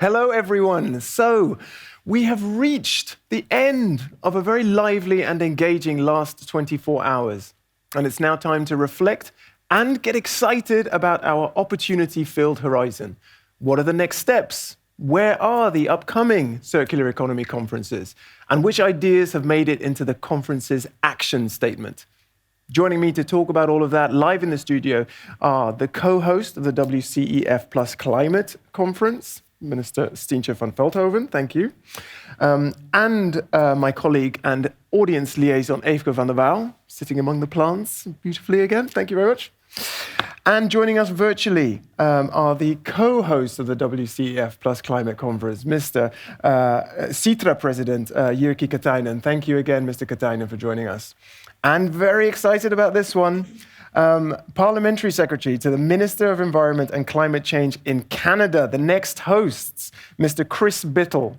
Hello, everyone. So, we have reached the end of a very lively and engaging last 24 hours. And it's now time to reflect and get excited about our opportunity-filled horizon. What are the next steps? Where are the upcoming circular economy conferences? And which ideas have made it into the conference's action statement? Joining me to talk about all of that live in the studio are the co-host of the WCEF+Climate Conference, Minister Stientje van Veldhoven, thank you, and my colleague and audience liaison Eefke van der Waal, sitting among the plants beautifully again, thank you very much. And joining us virtually are the co-hosts of the WCEF+Climate Conference, Mr. Sitra President Jyrki Katainen. Thank you again, Mr. Katainen, for joining us. And very excited about this one, Parliamentary Secretary to the Minister of Environment and Climate Change in Canada, the next hosts, Mr. Chris Bittle.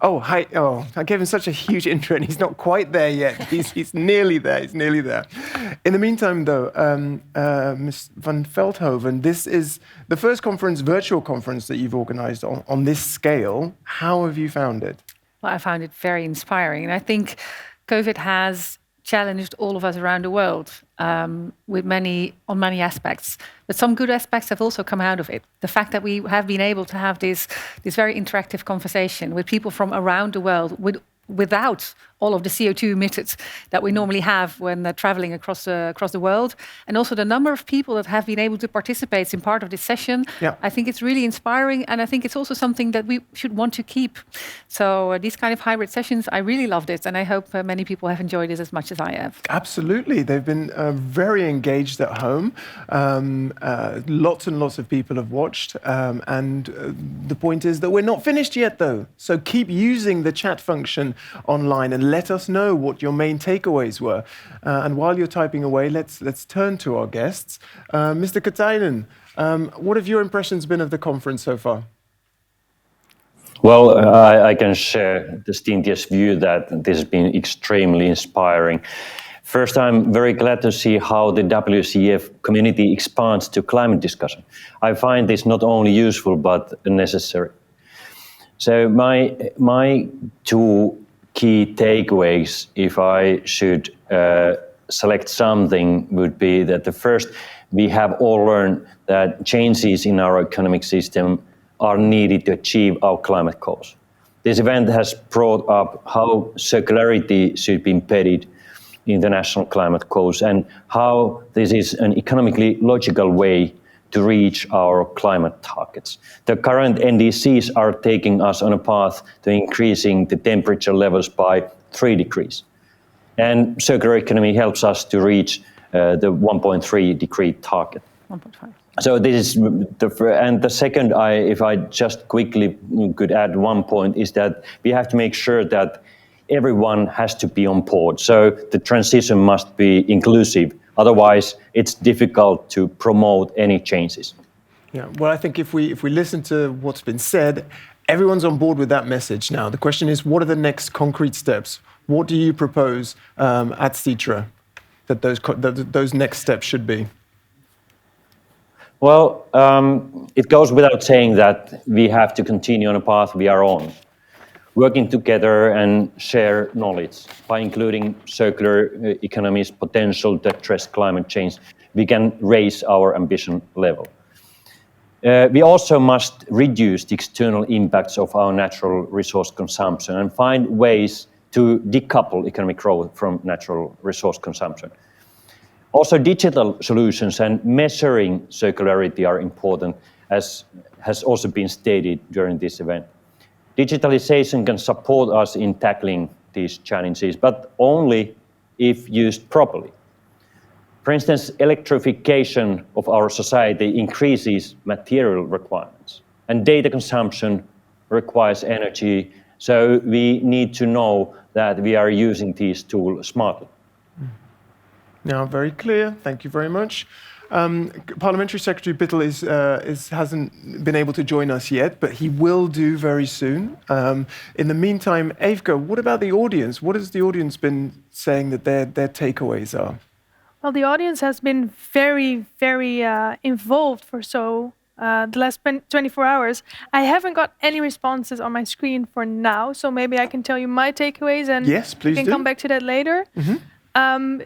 Oh, hi. Oh, I gave him such a huge intro and he's not quite there yet. He's nearly there. He's nearly there. In the meantime, though, Ms. van Veldhoven, this is the first conference, virtual conference that you've organized on this scale. How have you found it? Well, I found it very inspiring. And I think COVID has challenged all of us around the world on many aspects. But some good aspects have also come out of it. The fact that we have been able to have this very interactive conversation with people from around the world without all of the CO2 emitted that we normally have when traveling across the world. And also the number of people that have been able to participate in part of this session. Yeah. I think it's really inspiring. And I think it's also something that we should want to keep. So these kind of hybrid sessions, I really loved it. And I hope many people have enjoyed it as much as I have. Absolutely. They've been very engaged at home. Lots and lots of people have watched. And the point is that we're not finished yet, though. So keep using the chat function online and let us know what your main takeaways were. And while you're typing away, let's turn to our guests. Mr. Katainen, what have your impressions been of the conference so far? Well, I can share the Stientje's view that this has been extremely inspiring. First, I'm very glad to see how the WCEF community expands to climate discussion. I find this not only useful, but necessary. So my two key takeaways, if I should select something, would be that the first, we have all learned that changes in our economic system are needed to achieve our climate goals. This event has brought up how circularity should be embedded in the national climate goals and how this is an economically logical way to reach our climate targets. The current NDCs are taking us on a path to increasing the temperature levels by 3 degrees. And circular economy helps us to reach the 1.3 degree target. 1.5. So this is the second, if I just quickly could add one point, is that we have to make sure that everyone has to be on board. So the transition must be inclusive. Otherwise, it's difficult to promote any changes. Yeah, well, I think if we listen to what's been said, everyone's on board with that message now. The question is, what are the next concrete steps? What do you propose at Sitra that those next steps should be? Well, it goes without saying that we have to continue on a path we are on, working together and share knowledge. By including circular economy's potential to address climate change, we can raise our ambition level. We also must reduce the external impacts of our natural resource consumption and find ways to decouple economic growth from natural resource consumption. Also, digital solutions and measuring circularity are important, as has also been stated during this event. Digitalization can support us in tackling these challenges, but only if used properly. For instance, electrification of our society increases material requirements, and data consumption requires energy, so we need to know that we are using these tools smartly. Now, very clear. Thank you very much. Parliamentary Secretary Bittle hasn't been able to join us yet, but he will do very soon. In the meantime, Eefke, what about the audience? What has the audience been saying that their takeaways are? Well, the audience has been very, very involved for so the last 24 hours. I haven't got any responses on my screen for now, so maybe I can tell you my takeaways, and Yes, please we can do. come back to that later.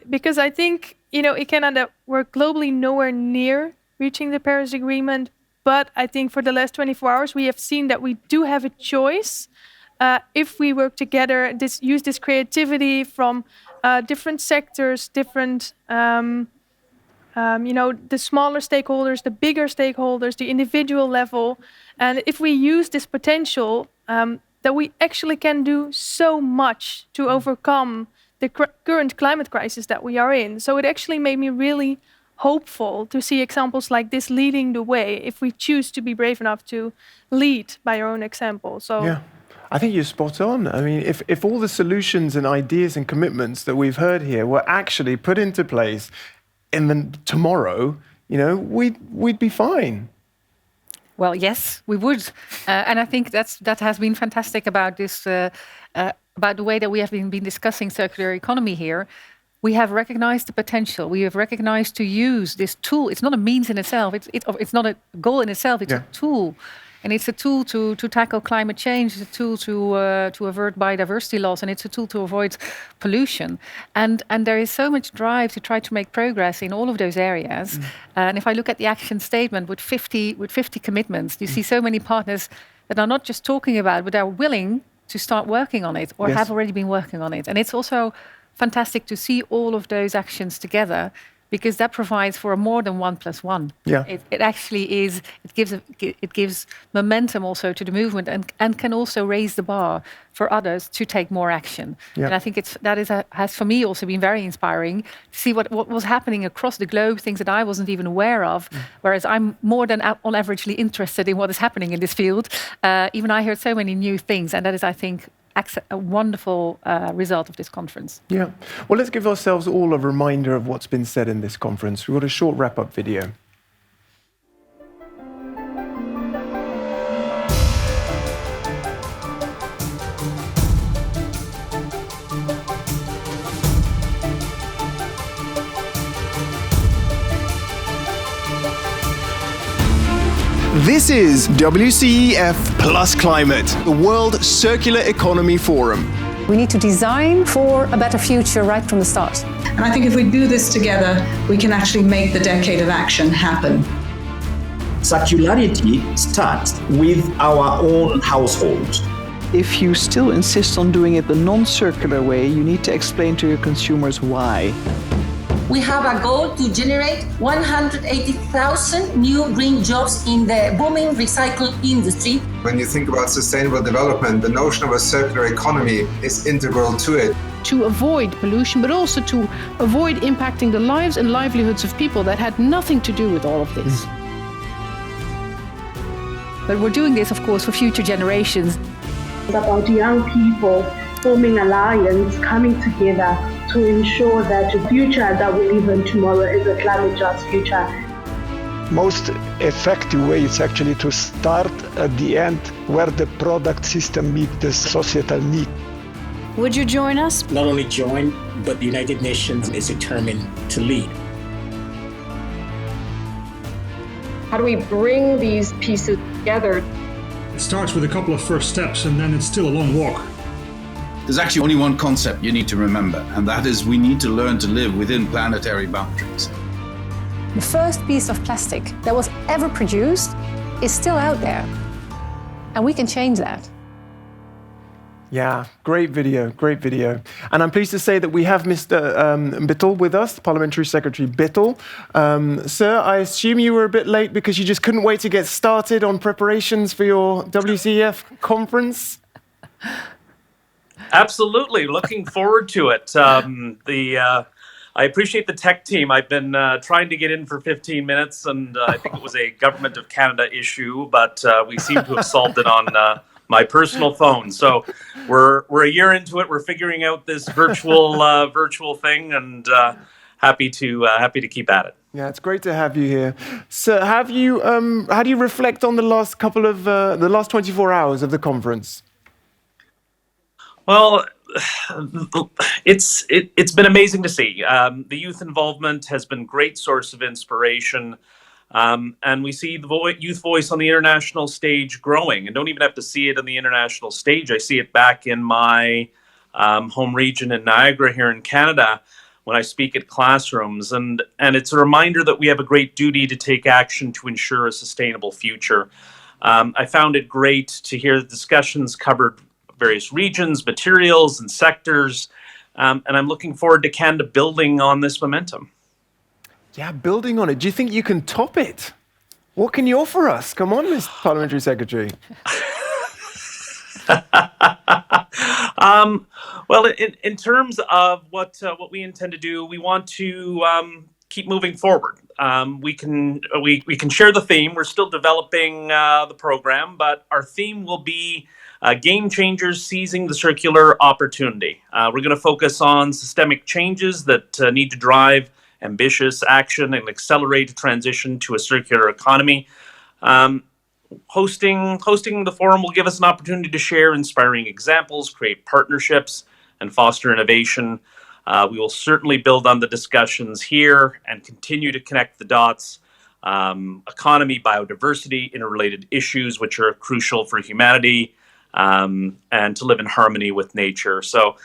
Because I think, in Canada, we're globally nowhere near reaching the Paris Agreement, but I think for the last 24 hours, we have seen that we do have a choice if we work together, use this creativity from different sectors, different, the smaller stakeholders, the bigger stakeholders, the individual level. And if we use this potential, that we actually can do so much to overcome the current climate crisis that we are in. So it actually made me really hopeful to see examples like this leading the way if we choose to be brave enough to lead by our own example. So. Yeah. I think you're spot on. I mean, if all the solutions and ideas and commitments that we've heard here were actually put into place tomorrow, we'd be fine. Well, yes, we would. And I think that has been fantastic about this, about the way that we have been discussing circular economy here. We have recognized the potential. We have recognized to use this tool. It's not a means in itself. It's not a goal in itself. It's a tool. And it's a tool to tackle climate change. It's a tool to avert biodiversity loss, and it's a tool to avoid pollution. And there is so much drive to try to make progress in all of those areas. And if I look at the action statement with 50 commitments, you see so many partners that are not just talking about, but are willing to start working on it or have already been working on it. And it's also fantastic to see all of those actions together, because that provides for a more than 1+1. Yeah. It actually is. It gives momentum also to the movement, and can also raise the bar for others to take more action. Yeah. And I think has for me also been very inspiring to see what was happening across the globe, things that I wasn't even aware of. Whereas I'm more than on averagely interested in what is happening in this field. Even I heard so many new things, and that is, I think, a wonderful result of this conference. Yeah. Well, let's give ourselves all a reminder of what's been said in this conference. We've got a short wrap-up video. This is WCEF+Climate, the World Circular Economy Forum. We need to design for a better future right from the start. And I think if we do this together, we can actually make the decade of action happen. Circularity starts with our own households. If you still insist on doing it the non-circular way, you need to explain to your consumers why. We have a goal to generate 180,000 new green jobs in the booming recycle industry. When you think about sustainable development, the notion of a circular economy is integral to it. To avoid pollution, but also to avoid impacting the lives and livelihoods of people that had nothing to do with all of this. But we're doing this, of course, for future generations. It's about young people forming alliance, coming together to ensure that the future that we live in tomorrow is a climate just future. Most effective way is actually to start at the end where the product system meets the societal need. Would you join us? Not only join, but the United Nations is determined to lead. How do we bring these pieces together? It starts with a couple of first steps, and then it's still a long walk. There's actually only one concept you need to remember, and that is we need to learn to live within planetary boundaries. The first piece of plastic that was ever produced is still out there, and we can change that. Yeah, great video, great video. And I'm pleased to say that we have Mr. Bittel with us, Parliamentary Secretary Bittel. Sir, I assume you were a bit late because you just couldn't wait to get started on preparations for your WCEF conference? Absolutely, looking forward to it. I appreciate the tech team. I've been trying to get in for 15 minutes, and I think it was a Government of Canada issue, but we seem to have solved it on my personal phone. So we're a year into it. We're figuring out this virtual thing, and happy to keep at it. Yeah, it's great to have you here. So, how do you reflect on the last 24 hours of the conference? Well, it's been amazing to see. The youth involvement has been a great source of inspiration. And we see the youth voice on the international stage growing, and don't even have to see it on the international stage. I see it back in my home region in Niagara here in Canada when I speak at classrooms. And it's a reminder that we have a great duty to take action to ensure a sustainable future. I found it great to hear the discussions covered various regions, materials, and sectors. And I'm looking forward to Canada building on this momentum. Yeah, building on it. Do you think you can top it? What can you offer us? Come on, Mr. Parliamentary Secretary. Well, in terms of what we intend to do, we want to keep moving forward. We can share the theme. We're still developing the program, but our theme will be game changers seizing the circular opportunity. We're going to focus on systemic changes that need to drive ambitious action and accelerate a transition to a circular economy. Hosting the forum will give us an opportunity to share inspiring examples, create partnerships, and foster innovation. We will certainly build on the discussions here and continue to connect the dots. Economy, biodiversity, interrelated issues, which are crucial for humanity, and to live in harmony with nature. So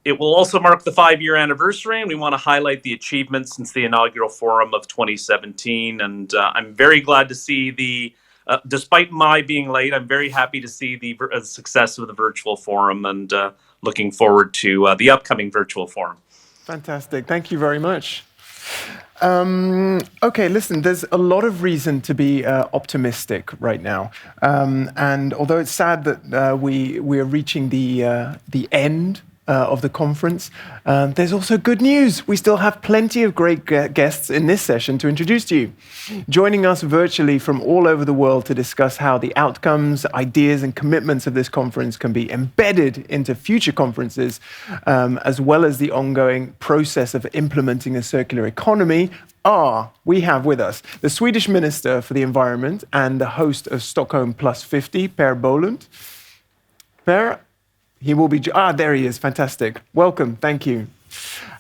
it will also mark the 5-year anniversary, and we want to highlight the achievements since the inaugural forum of 2017. And I'm very glad to see despite my being late, I'm very happy to see the success of the virtual forum, and looking forward to the upcoming virtual forum. Fantastic. Thank you very much. Okay, listen, there's a lot of reason to be optimistic right now. And although it's sad that we are reaching the end of the conference, there's also good news. We still have plenty of great guests in this session to introduce to you. Joining us virtually from all over the world to discuss how the outcomes, ideas, and commitments of this conference can be embedded into future conferences, as well as the ongoing process of implementing a circular economy, we have with us the Swedish Minister for the Environment and the host of Stockholm Plus 50, Per Bolund. Per, he will be... there he is. Fantastic. Welcome. Thank you.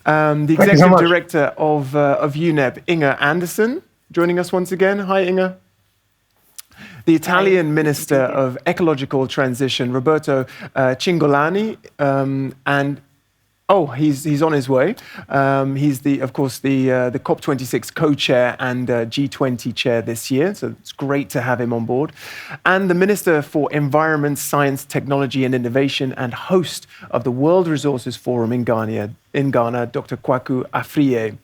The Executive Director of UNEP, Inger Andersson, joining us once again. Hi, Inger. The Italian Minister of Ecological Transition, Roberto Cingolani, and he's on his way. He's of course the COP26 co-chair and G20 chair this year, so it's great to have him on board. And the Minister for Environment, Science, Technology and Innovation and host of the World Resources Forum in Ghana, Dr. Kwaku Afriyie.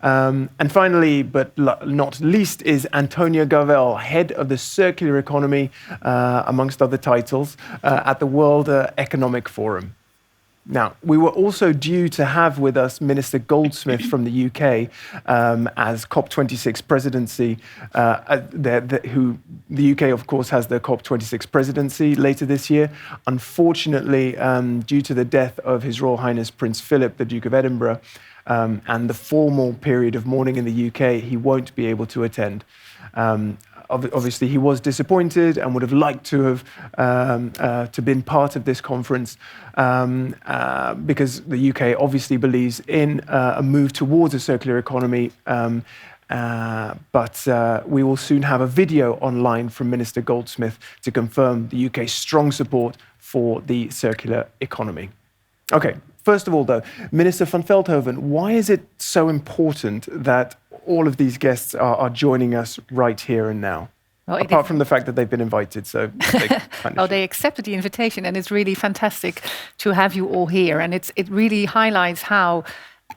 And finally, but not least, is Antonia Gavel, head of the Circular Economy, amongst other titles, at the World Economic Forum. Now, we were also due to have with us Minister Goldsmith from the UK as COP26 presidency, who the UK, of course, has the COP26 presidency later this year. Unfortunately, due to the death of His Royal Highness Prince Philip, the Duke of Edinburgh, and the formal period of mourning in the UK, he won't be able to attend. Obviously, he was disappointed and would have liked to have been part of this conference because the UK obviously believes in a move towards a circular economy. But we will soon have a video online from Minister Goldsmith to confirm the UK's strong support for the circular economy. Okay, first of all, though, Minister van Veldhoven, why is it so important that all of these guests are joining us right here and now? Well, apart from the fact that they've been invited, so they accepted the invitation, and it's really fantastic to have you all here. And it really highlights how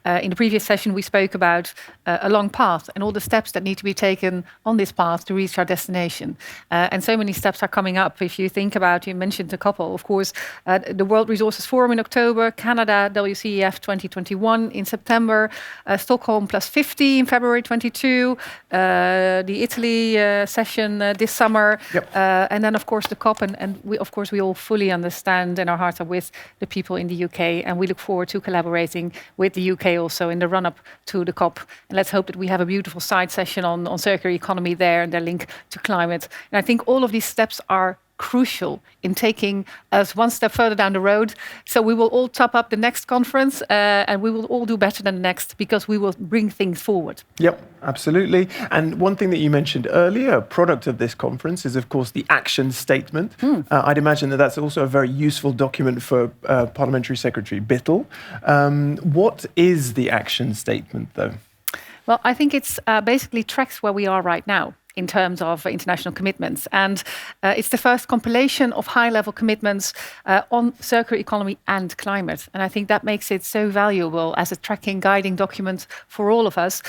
in the previous session we spoke about a long path and all the steps that need to be taken on this path to reach our destination. And so many steps are coming up. If you think about, you mentioned a couple, of course, the World Resources Forum in October, Canada, WCEF 2021 in September, Stockholm Plus 50 in February 22, the Italy session this summer, and then, of course, the COP. And we all fully understand and our hearts are with the people in the UK. And we look forward to collaborating with the UK also in the run-up to the COP. And let's hope that we have a beautiful side session on circular economy there and their link to climate. And I think all of these steps are crucial in taking us one step further down the road. So we will all top up the next conference and we will all do better than the next because we will bring things forward. Yep, absolutely. And one thing that you mentioned earlier, a product of this conference is, of course, the action statement. I'd imagine that that's also a very useful document for Parliamentary Secretary Bittel. What is the action statement, though? Well, I think it's basically tracks where we are right now in terms of international commitments. And it's the first compilation of high-level commitments on circular economy and climate. And I think that makes it so valuable as a tracking, guiding document for all of us.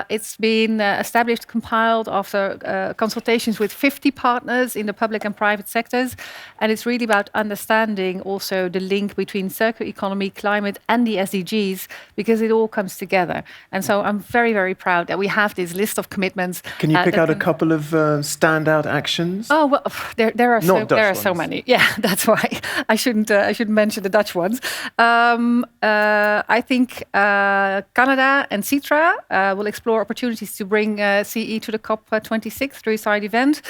It's been established, compiled after consultations with 50 partners in the public and private sectors. And it's really about understanding also the link between circular economy, climate, and the SDGs, because it all comes together. And so I'm very, very proud that we have this list of commitments. Can you pick out a couple of standout actions? Oh, well, there are so many. Yeah, that's why I shouldn't mention the Dutch ones. I think Canada and Citra will explore opportunities to bring CE to the COP26 through a side event.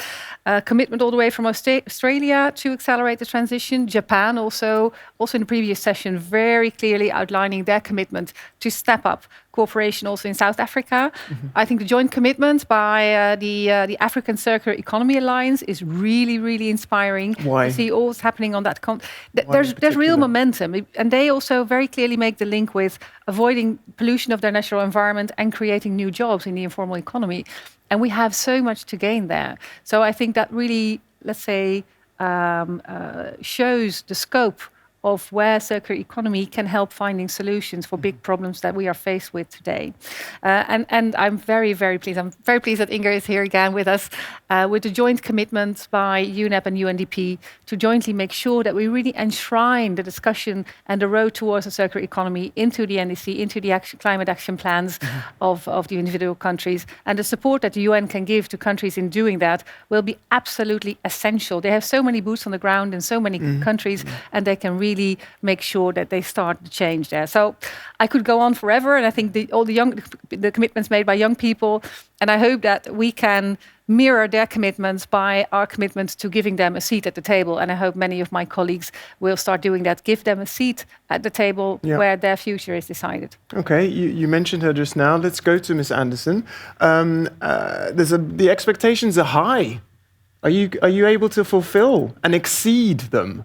Commitment all the way from Australia to accelerate the transition. Japan also in the previous session very clearly outlining their commitment to step up cooperation also in South Africa. I think the joint commitment by the African Circular Economy Alliance is really, really inspiring. Why? To see all that's happening on that there's real momentum. And they also very clearly make the link with avoiding pollution of their natural environment and creating new jobs in the informal economy. And we have so much to gain there. So I think that really, let's say, shows the scope of where circular economy can help finding solutions for big problems that we are faced with today. And I'm very, very pleased. I'm very pleased that Inge is here again with us with the joint commitment by UNEP and UNDP to jointly make sure that we really enshrine the discussion and the road towards a circular economy into the NDC, into the climate action plans of the individual countries. And the support that the UN can give to countries in doing that will be absolutely essential. They have so many boots on the ground in so many countries, and they can really make sure that they start the change there. So I could go on forever, and I think the commitments made by young people, and I hope that we can mirror their commitments by our commitment to giving them a seat at the table. And I hope many of my colleagues will start doing that, give them a seat at the table where their future is decided. Okay, you mentioned her just now. Let's go to Ms. Anderson. The expectations are high. Are you able to fulfill and exceed them?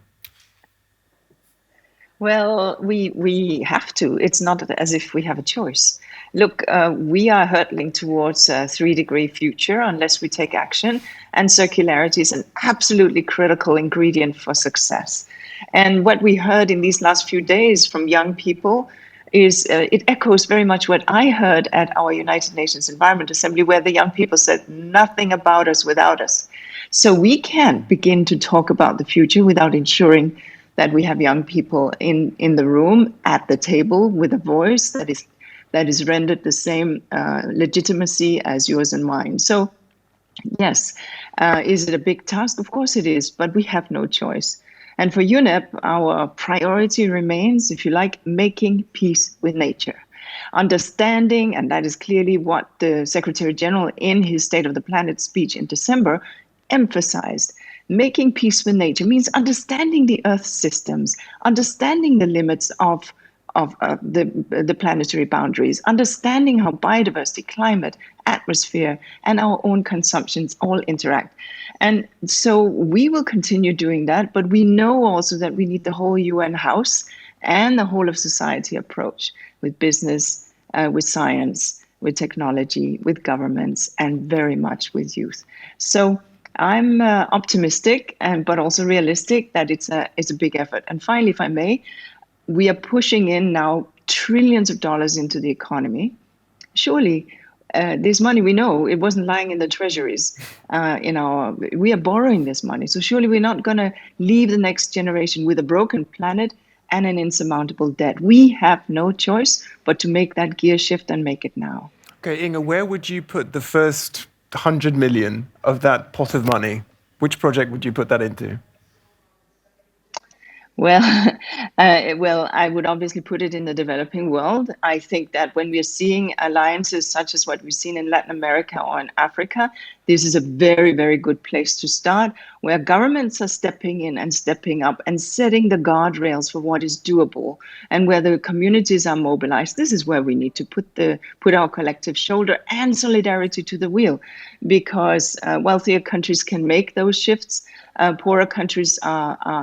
Well, we have to. It's not as if we have a choice. Look, we are hurtling towards a 3-degree future unless we take action, and circularity is an absolutely critical ingredient for success. And what we heard in these last few days from young people is it echoes very much what I heard at our United Nations Environment Assembly, where the young people said, nothing about us without us. So we can't begin to talk about the future without ensuring that we have young people in the room at the table with a voice that is rendered the same legitimacy as yours and mine. So, yes, is it a big task? Of course it is, but we have no choice. And for UNEP, our priority remains, if you like, making peace with nature. Understanding, and that is clearly what the Secretary General in his State of the Planet speech in December emphasized. Making peace with nature means understanding the Earth systems, understanding the limits of the planetary boundaries, understanding how biodiversity, climate, atmosphere, and our own consumptions all interact. And so we will continue doing that, but we know also that we need the whole UN house and the whole of society approach with business, with science, with technology, with governments, and very much with youth. So I'm optimistic, but also realistic that it's a big effort. And finally, if I may, we are pushing in now trillions of dollars into the economy. Surely, this money, we know it wasn't lying in the treasuries. We are borrowing this money. So surely we're not going to leave the next generation with a broken planet and an insurmountable debt. We have no choice but to make that gear shift and make it now. Okay, Inge, where would you put the first 100 million of that pot of money? Which project would you put that into? Well, I would obviously put it in the developing world. I think that when we're seeing alliances such as what we've seen in Latin America or in Africa, this is a very, very good place to start, where governments are stepping in and stepping up and setting the guardrails for what is doable, and where the communities are mobilized. This is where we need to put our collective shoulder and solidarity to the wheel, because wealthier countries can make those shifts. Poorer countries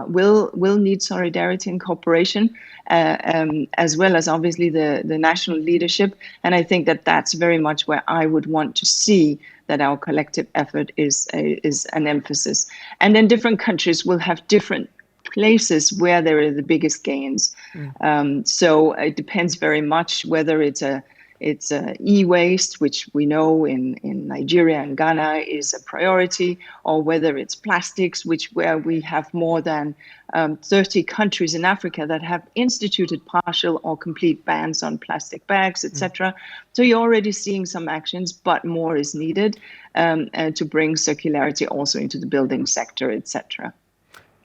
will need solidarity and cooperation, as well as obviously the national leadership. And I think that that's very much where I would want to see that our collective effort is an emphasis. And then different countries will have different places where there are the biggest gains. So it depends very much whether it's e-waste, which we know in Nigeria and Ghana is a priority, or whether it's plastics, where we have more than 30 countries in Africa that have instituted partial or complete bans on plastic bags, etc. So you're already seeing some actions, but more is needed to bring circularity also into the building sector, etc.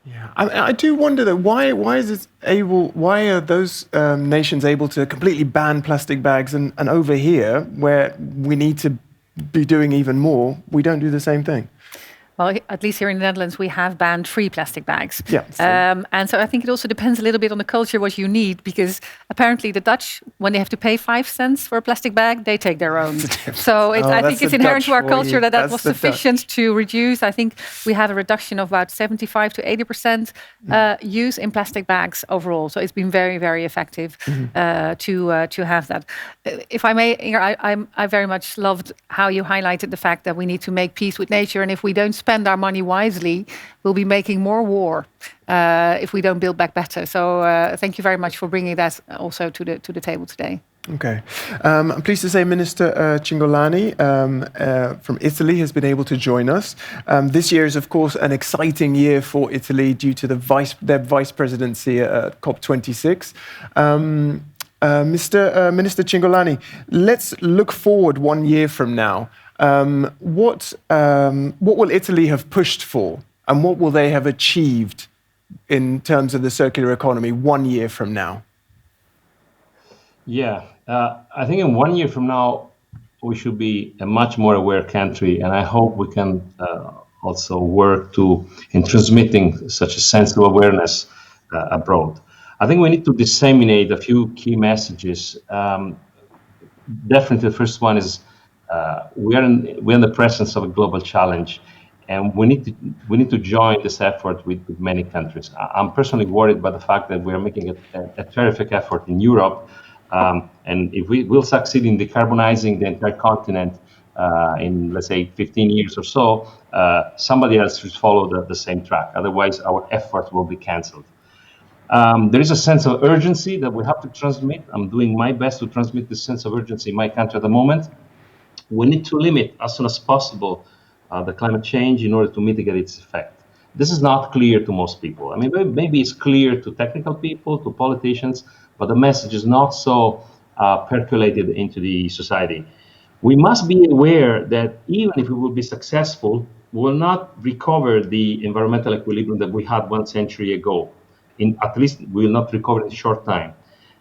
Yeah, I do wonder though, why are those nations able to completely ban plastic bags, and over here, where we need to be doing even more, we don't do the same thing? Well, at least here in the Netherlands, we have banned free plastic bags. Yeah. And so I think it also depends a little bit on the culture, what you need, because apparently the Dutch, when they have to pay 5 cents for a plastic bag, they take their own. So I think it's inherent to our culture that was sufficient to reduce. I think we have a reduction of about 75 to 80% use in plastic bags overall. So it's been very, very effective to have that. If I may, Inger, I very much loved how you highlighted the fact that we need to make peace with nature, and if we don't spend our money wisely, we'll be making more war if we don't build back better. So thank you very much for bringing that also to the table today. Okay. I'm pleased to say Minister Cingolani from Italy has been able to join us. This year is, of course, an exciting year for Italy due to their vice presidency at COP26. Minister Cingolani, let's look forward 1 year from now. What will Italy have pushed for, and what will they have achieved in terms of the circular economy 1 year from now? Yeah, I think in 1 year from now, we should be a much more aware country, and I hope we can also work in transmitting such a sense of awareness abroad. I think we need to disseminate a few key messages. Definitely, the first one is we're in the presence of a global challenge, and we need to join this effort with many countries. I'm personally worried by the fact that we are making a terrific effort in Europe, and if we will succeed in decarbonizing the entire continent in, let's say, 15 years or so, somebody else should follow the same track. Otherwise, our effort will be cancelled. There is a sense of urgency that we have to transmit. I'm doing my best to transmit this sense of urgency in my country at the moment. We need to limit as soon as possible the climate change in order to mitigate its effect. This is not clear to most people. I mean, maybe it's clear to technical people, to politicians, but the message is not so percolated into the society. We must be aware that even if we will be successful, we will not recover the environmental equilibrium that we had 1 century ago. At least we will not recover in a short time.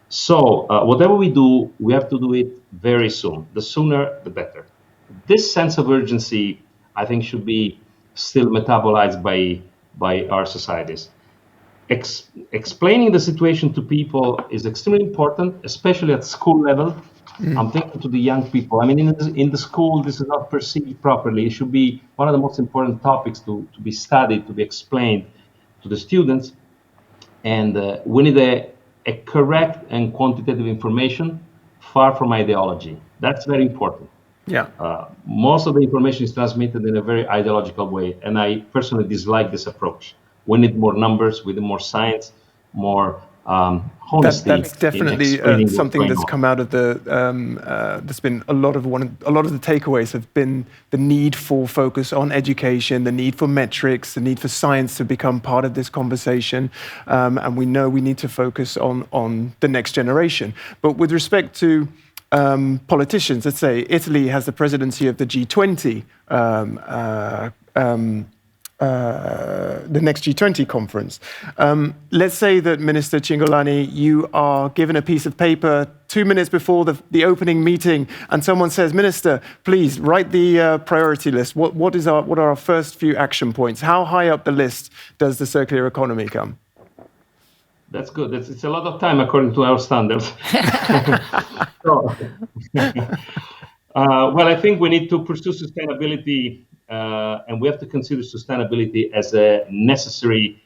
So whatever we do, we have to do it very soon. The sooner, the better. This sense of urgency, I think, should be still metabolized by our societies. Explaining the situation to people is extremely important, especially at school level. I'm thinking to the young people. I mean, in the school, this is not perceived properly. It should be one of the most important topics to be studied, to be explained to the students. And we need a correct and quantitative information, far from ideology. That's very important. Yeah. Most of the information is transmitted in a very ideological way, and I personally dislike this approach. We need more numbers, we need more science, more honesty. That's definitely something that's come out of there's been a lot of the takeaways have been the need for focus on education, the need for metrics, the need for science to become part of this conversation, and we know we need to focus on the next generation. But with respect to politicians, let's say Italy has the presidency of the G20 the next G20 conference. Let's say that Minister Cingolani, you are given a piece of paper 2 minutes before the opening meeting, and someone says, "Minister, please write the priority list. What are our first few action points? How high up the list does the circular economy come?" That's good. It's a lot of time according to our standards. Well, I think we need to pursue sustainability, and we have to consider sustainability as a necessary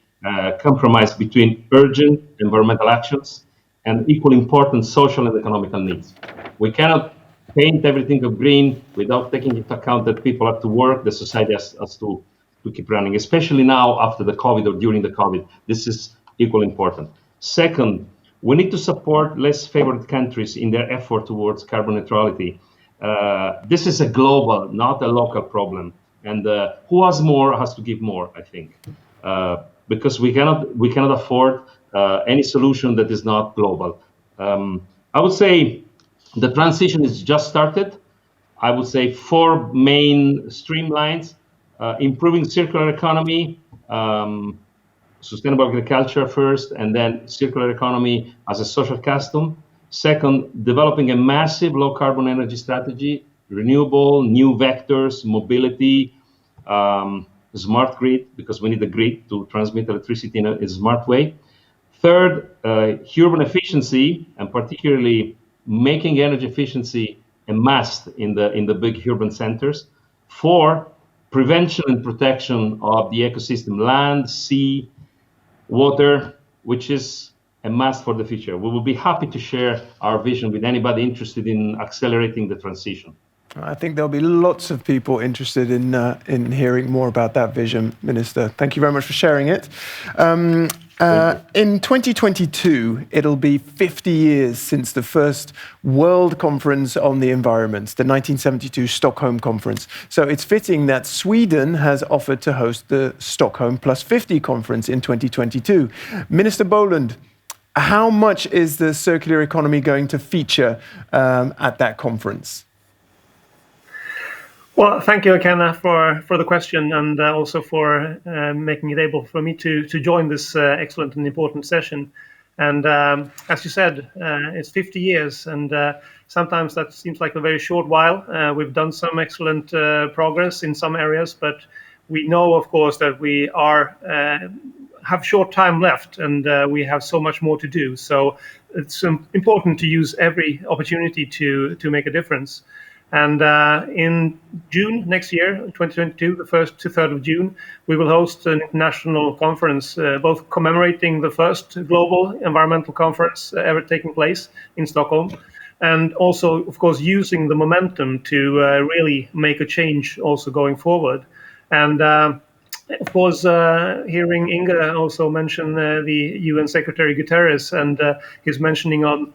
compromise between urgent environmental actions and equally important social and economical needs. We cannot paint everything of green without taking into account that people have to work, the society has to keep running, especially now after the COVID or during the COVID. This is equally important. Second, we need to support less favored countries in their effort towards carbon neutrality. This is a global, not a local problem. And who has more has to give more, I think, because we cannot afford any solution that is not global. I would say the transition is just started. I would say 4 main streamlines: improving circular economy, sustainable agriculture first, and then circular economy as a social custom. Second, developing a massive low carbon energy strategy, renewable, new vectors, mobility, smart grid, because we need a grid to transmit electricity in a smart way. Third, urban efficiency, and particularly making energy efficiency a must in the big urban centers. 4, prevention and protection of the ecosystem, land, sea, water, which is a must for the future. We will be happy to share our vision with anybody interested in accelerating the transition. I think there'll be lots of people interested in hearing more about that vision, Minister. Thank you very much for sharing it. In 2022, it'll be 50 years since the first World Conference on the Environment, the 1972 Stockholm Conference. So it's fitting that Sweden has offered to host the Stockholm Plus 50 conference in 2022. Minister Bolund, how much is the circular economy going to feature at that conference? Well, thank you, Kenna, for the question, and also for making it able for me to join this excellent and important session. And as you said, it's 50 years, and sometimes that seems like a very short while. We've done some excellent progress in some areas, but we know, of course, that we have short time left, and we have so much more to do. So it's important to use every opportunity to make a difference. And in June next year, 2022, the 1st to 3rd of June, we will host an international conference, both commemorating the first global environmental conference ever taking place in Stockholm, and also, of course, using the momentum to really make a change also going forward. And of course, hearing Inga also mention the UN Secretary Guterres and his mentioning on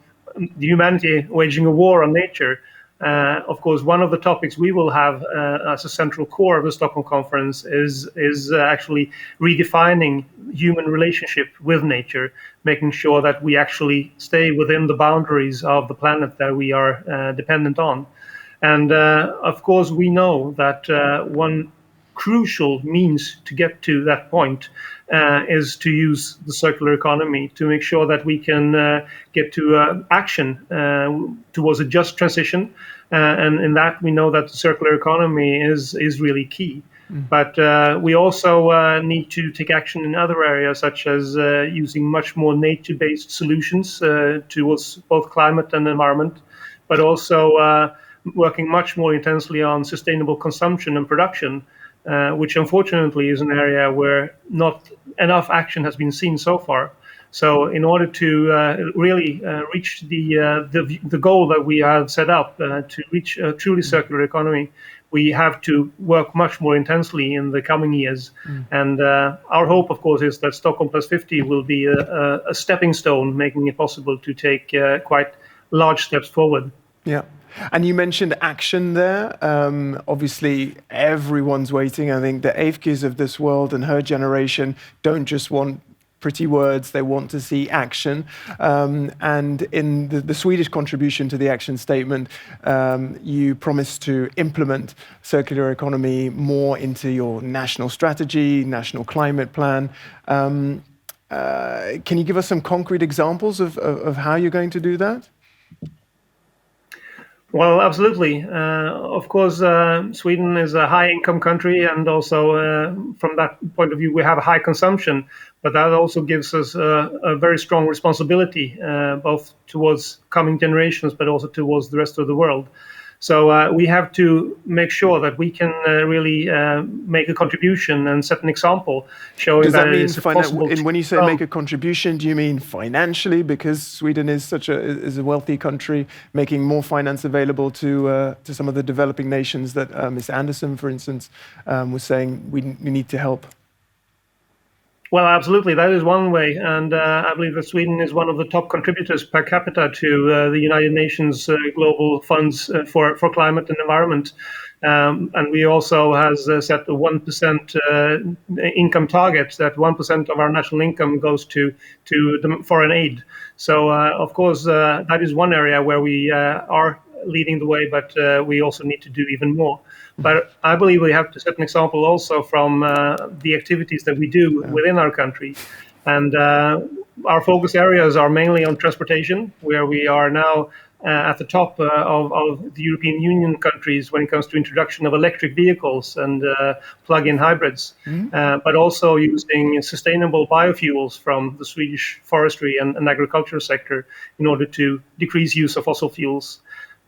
humanity waging a war on nature. Of course, one of the topics we will have as a central core of the Stockholm Conference is actually redefining human relationship with nature, making sure that we actually stay within the boundaries of the planet that we are dependent on. And of course, we know that one crucial means to get to that point is to use the circular economy to make sure that we can get to action towards a just transition. And in that, we know that the circular economy is really key. But we also need to take action in other areas, such as using much more nature-based solutions towards both climate and environment, but also working much more intensely on sustainable consumption and production, which unfortunately is an area where not enough action has been seen so far. So in order to really reach the goal that we have set up to reach a truly circular economy, we have to work much more intensely in the coming years. And our hope, of course, is that Stockholm Plus 50 will be a stepping stone, making it possible to take quite large steps forward. Yeah. And you mentioned action there. Obviously, everyone's waiting. I think the Eefkes of this world and her generation don't just want pretty words, they want to see action. And in the Swedish contribution to the action statement, you promise to implement circular economy more into your national strategy, national climate plan. Can you give us some concrete examples of how you're going to do that? Well, absolutely. Of course, Sweden is a high-income country, and also from that point of view, we have a high consumption. But that also gives us a very strong responsibility, both towards coming generations, but also towards the rest of the world. So we have to make sure that we can really make a contribution and set an example, showing Does that it mean is possible. when you say make a contribution, do you mean financially, because Sweden is a wealthy country, making more finance available to some of the developing nations that Mr. Anderson, for instance, was saying we need to help? Well, absolutely. That is one way. And I believe that Sweden is one of the top contributors per capita to the United Nations global funds for climate and environment. And we also has set a 1% income target, that 1% of our national income goes to the foreign aid. So, of course, that is one area where we are leading the way, but we also need to do even more. But I believe we have to set an example also from the activities that we do within our country. And our focus areas are mainly on transportation, where we are now at the top of the European Union countries when it comes to introduction of electric vehicles and plug-in hybrids, but also using sustainable biofuels from the Swedish forestry and agriculture sector in order to decrease use of fossil fuels.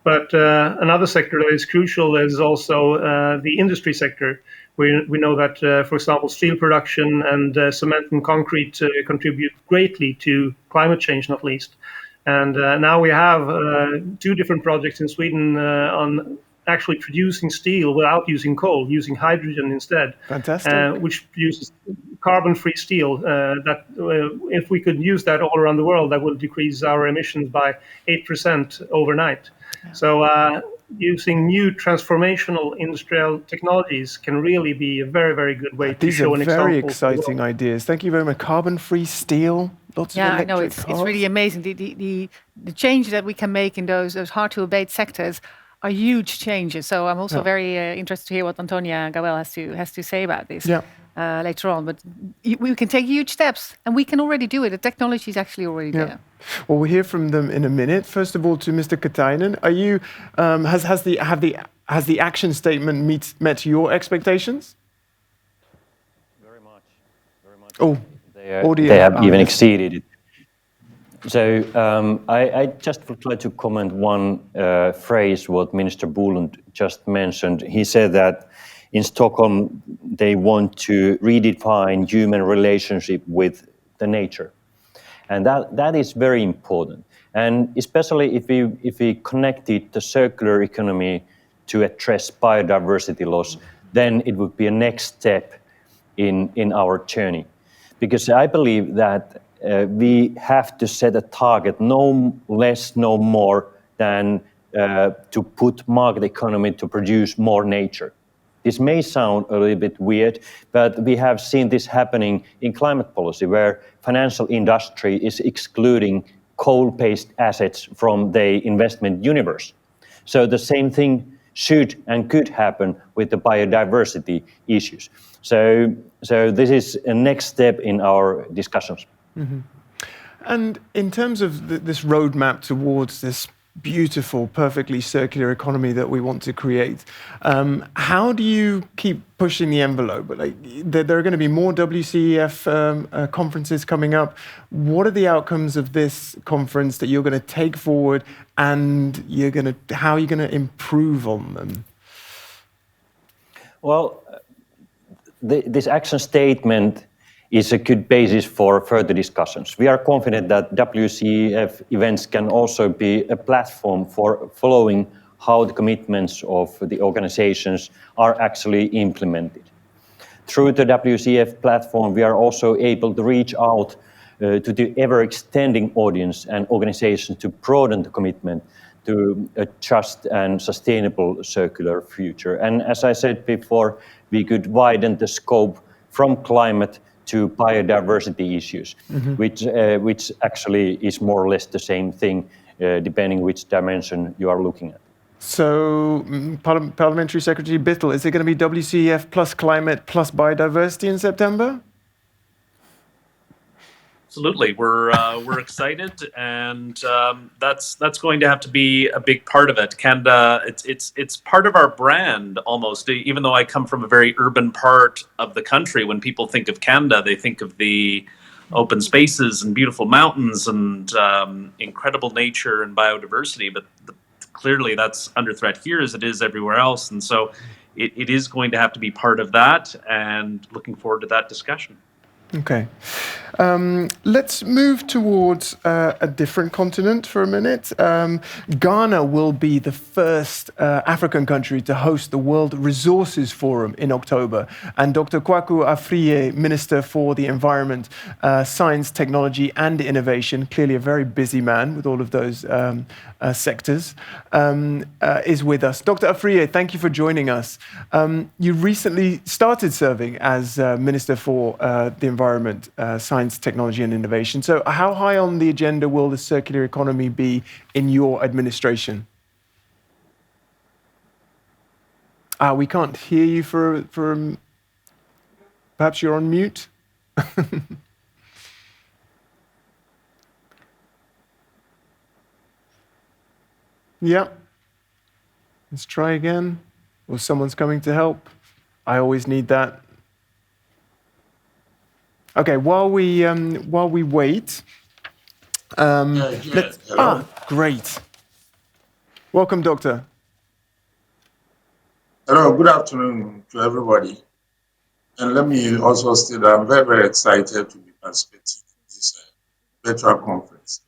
But another sector that is crucial is also the industry sector. We know that, for example, steel production and cement and concrete contribute greatly to climate change, not least. And now we have 2 different projects in Sweden on actually producing steel without using coal, using hydrogen instead. Fantastic. Which uses carbon-free steel. That if we could use that all around the world, that would decrease our emissions by 8% overnight. So using new transformational industrial technologies can really be a very, very good way to show an example. These are very exciting ideas. Thank you very much. Carbon-free steel, lots of electric I know, it's really amazing. The change that we can make in those hard-to-abate sectors are huge changes. So I'm also very interested to hear what Antonia Gawel has to say about this later on. But we can take huge steps, and we can already do it. The technology is actually already there. Well, we'll hear from them in a minute. First of all, to Mr. Katainen, are you has the action statement met your expectations? Very much. Oh, they have even exceeded it. So I just would like to comment one phrase what Minister Bolund just mentioned. He said that in Stockholm they want to redefine human relationship with the nature. And that is very important. And especially if we connected the circular economy to address biodiversity loss, then it would be a next step in our journey. Because I believe that we have to set a target, no less, no more than to put market economy to produce more nature. This may sound a little bit weird, but we have seen this happening in climate policy, where financial industry is excluding coal-based assets from the investment universe. So the same thing should and could happen with the biodiversity issues. So this is a next step in our discussions. Mm-hmm. And in terms of this roadmap towards this beautiful, perfectly circular economy that we want to create, how do you keep pushing the envelope? Like, there are going to be more WCEF conferences coming up. What are the outcomes of this conference that you're going to take forward, and how are you going to improve on them? Well, this action statement is a good basis for further discussions. We are confident that WCEF events can also be a platform for following how the commitments of the organizations are actually implemented. Through the WCEF platform, we are also able to reach out to the ever-extending audience and organizations to broaden the commitment to a just and sustainable circular future. And as I said before, we could widen the scope from climate to biodiversity issues, which actually is more or less the same thing, depending which dimension you are looking at. So, Parliamentary Secretary Bittel, is it going to be WCEF plus climate plus biodiversity in September? Absolutely, we're excited, and that's going to have to be a big part of it. Canada, it's part of our brand almost. Even though I come from a very urban part of the country, when people think of Canada, they think of the open spaces and beautiful mountains and incredible nature and biodiversity. But clearly, that's under threat here, as it is everywhere else. And so, it is going to have to be part of that. And looking forward to that discussion. Okay. Let's move towards a different continent for a minute. Ghana will be the first African country to host the World Resources Forum in October. And Dr. Kwaku Afriye, Minister for the Environment, Science, Technology and Innovation, clearly a very busy man with all of those sectors, is with us. Dr. Afriye, thank you for joining us. You recently started serving as Minister for the Environment, Science, Technology and Innovation. So how high on the agenda will the circular economy be in your administration? We can't hear you for perhaps you're on mute? Yeah. Let's try again. Or someone's coming to help. I always need that. Okay, while we wait, great. Welcome, Doctor. Hello, good afternoon to everybody. And let me also state that I'm very, very excited to be participating in this virtual conference.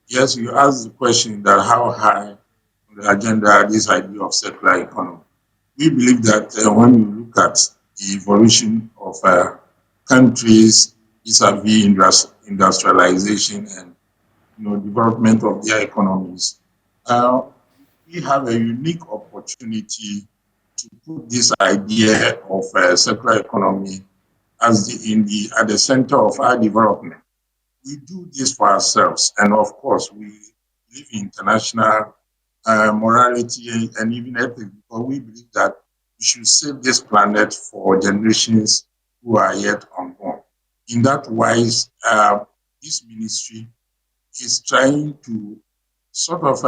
Yes, you asked the question that how high on the agenda this idea of circular economy. We believe that when you look at the evolution of countries vis-a-vis industrialization and development of their economies, we have a unique opportunity to put this idea of circular economy as at the center of our development. We do this for ourselves, and of course, we live in international morality and even ethics, because we believe that we should save this planet for generations who are yet unborn. In that wise, this ministry is trying to sort of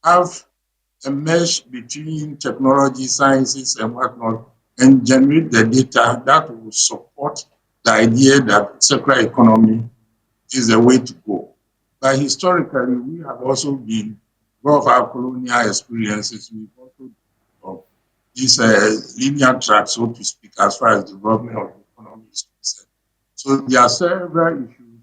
have a mesh between technology, sciences, and whatnot, and generate the data that will support the idea that circular economy is the way to go. But historically, we have also been, of our colonial experiences, we've also this linear track, so to speak, as far as development of the economy is concerned. So there are several issues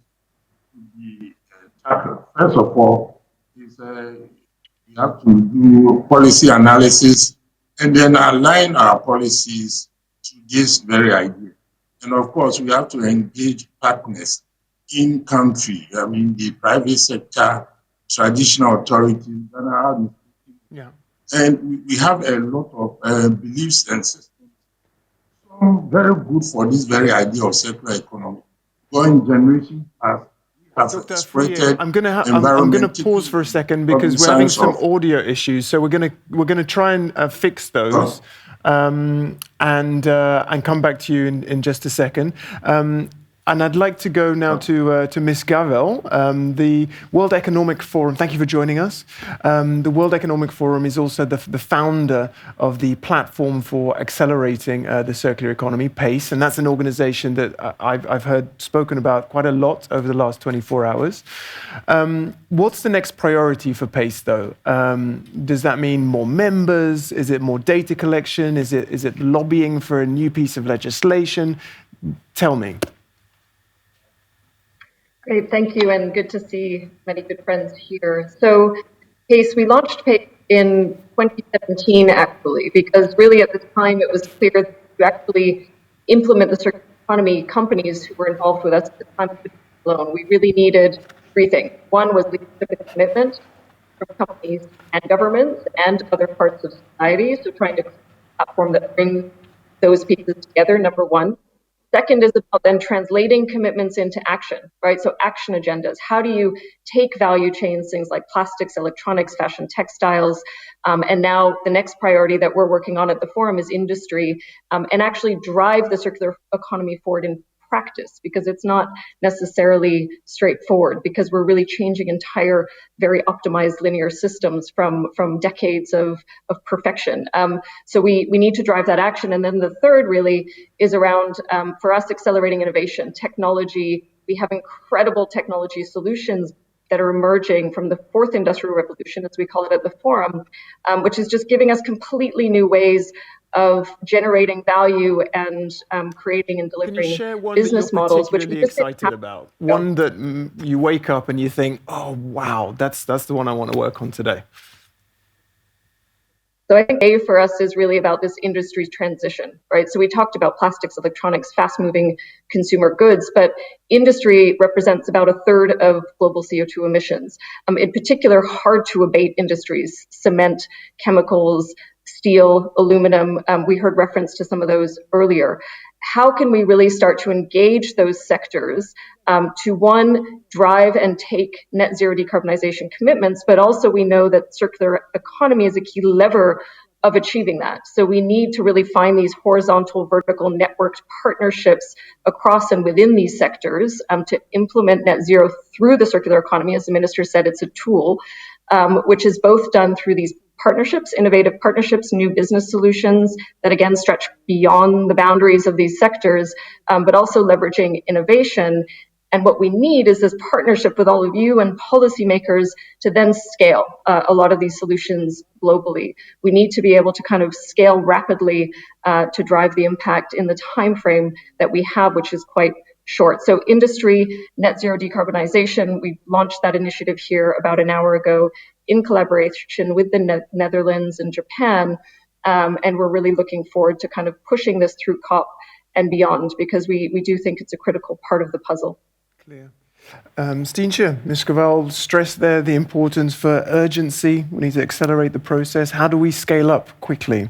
to be tackled. First of all, is we have to do policy analysis and then align our policies to this very idea. And of course, we have to engage partners in country. I mean, the private sector, traditional authorities, and we have a lot of beliefs and systems. Some very good for this very idea of circular economy. Going generation have Dr. Afriye, I'm going to pause for a second because we're having some audio issues. So we're going to try and fix those and come back to you in just a second. And I'd like to go now to Ms. Gavel, the World Economic Forum. Thank you for joining us. The World Economic Forum is also the founder of the Platform for Accelerating the Circular Economy, PACE, and that's an organization that I've heard spoken about quite a lot over the last 24 hours. What's the next priority for PACE, though? Does that mean more members? Is it more data collection? Is it lobbying for a new piece of legislation? Tell me. Great, thank you, and good to see many good friends here. So PACE, we launched PACE in 2017, actually, because really at this time it was clear that to actually implement the circular economy, companies who were involved with us at the time couldn't do it alone. We really needed three things. One was leadership and commitment from companies and governments and other parts of society, so trying to create a platform that brings those pieces together, number one. Second is about then translating commitments into action, right? So action agendas. How do you take value chains, things like plastics, electronics, fashion, textiles, and now the next priority that we're working on at the forum is industry, and actually drive the circular economy forward in practice, because it's not necessarily straightforward, because we're really changing entire, very optimized linear systems from decades of perfection. So we need to drive that action. And then the third really is around, for us, accelerating innovation, technology. We have incredible technology solutions that are emerging from the fourth industrial revolution, as we call it at the forum, which is just giving us completely new ways of generating value and creating and delivering Can you share one business that you're models, which we particularly just excited about? One that you wake up and you think, oh, wow, that's the one I want to work on today. So I think A for us is really about this industry's transition, right? So we talked about plastics, electronics, fast-moving consumer goods, but industry represents about a third of global CO2 emissions. In particular, hard-to-abate industries, cement, chemicals, steel, aluminum. We heard reference to some of those earlier. How can we really start to engage those sectors to, one, drive and take net zero decarbonization commitments, but also we know that circular economy is a key lever of achieving that. So we need to really find these horizontal, vertical, networked partnerships across and within these sectors to implement net zero through the circular economy. As the minister said, it's a tool, which is both done through these partnerships, innovative partnerships, new business solutions that again stretch beyond the boundaries of these sectors, but also leveraging innovation. And what we need is this partnership with all of you and policymakers to then scale a lot of these solutions globally. We need to be able to kind of scale rapidly to drive the impact in the time frame that we have, which is quite short. So industry, net zero decarbonization, we launched that initiative here about an hour ago in collaboration with the Netherlands and Japan. And we're really looking forward to kind of pushing this through COP and beyond, because we do think it's a critical part of the puzzle. Clear. Stientje, Ms. Kaval stressed there the importance for urgency. We need to accelerate the process. How do we scale up quickly?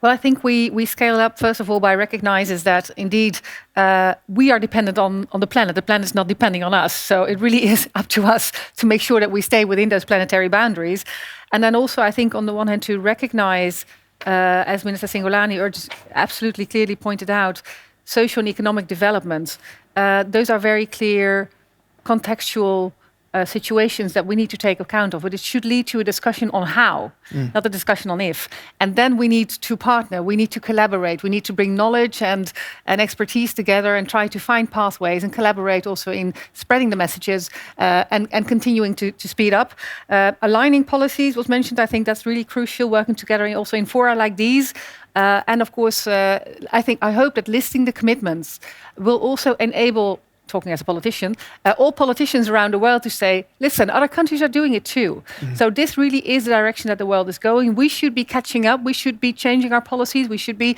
Well, I think we scale up, first of all, by recognizing that indeed we are dependent on the planet. The planet is not depending on us. So it really is up to us to make sure that we stay within those planetary boundaries. And then also, I think, on the one hand, to recognize, as Minister Cingolani absolutely clearly pointed out, social and economic development. Those are very clear contextual situations that we need to take account of, but it should lead to a discussion on how, not a discussion on if. And then we need to partner, we need to collaborate, we need to bring knowledge and expertise together and try to find pathways and collaborate also in spreading the messages and continuing to speed up. Aligning policies was mentioned. I think that's really crucial, working together also in fora like these. And of course, I hope that listing the commitments will also enable, talking as a politician, all politicians around the world to say, listen, other countries are doing it too. So this really is the direction that the world is going. We should be catching up. We should be changing our policies. We should be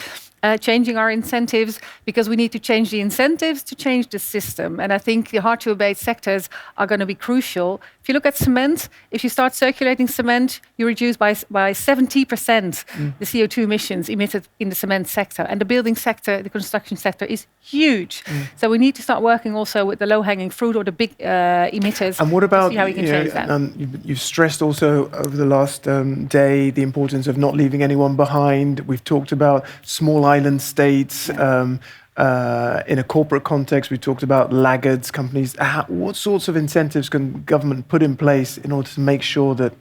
changing our incentives, because we need to change the incentives to change the system. And I think the hard-to-abate sectors are going to be crucial. If you look at cement, if you start circulating cement, you reduce by 70% the CO2 emissions emitted in the cement sector. And the building sector, the construction sector is huge. So we need to start working also with the low-hanging fruit or the big emitters. And what about, see how we can change that. You've stressed also over the last day the importance of not leaving anyone behind. We've talked about small island states. In a corporate context, we talked about laggards, companies. What sorts of incentives can government put in place in order to make sure that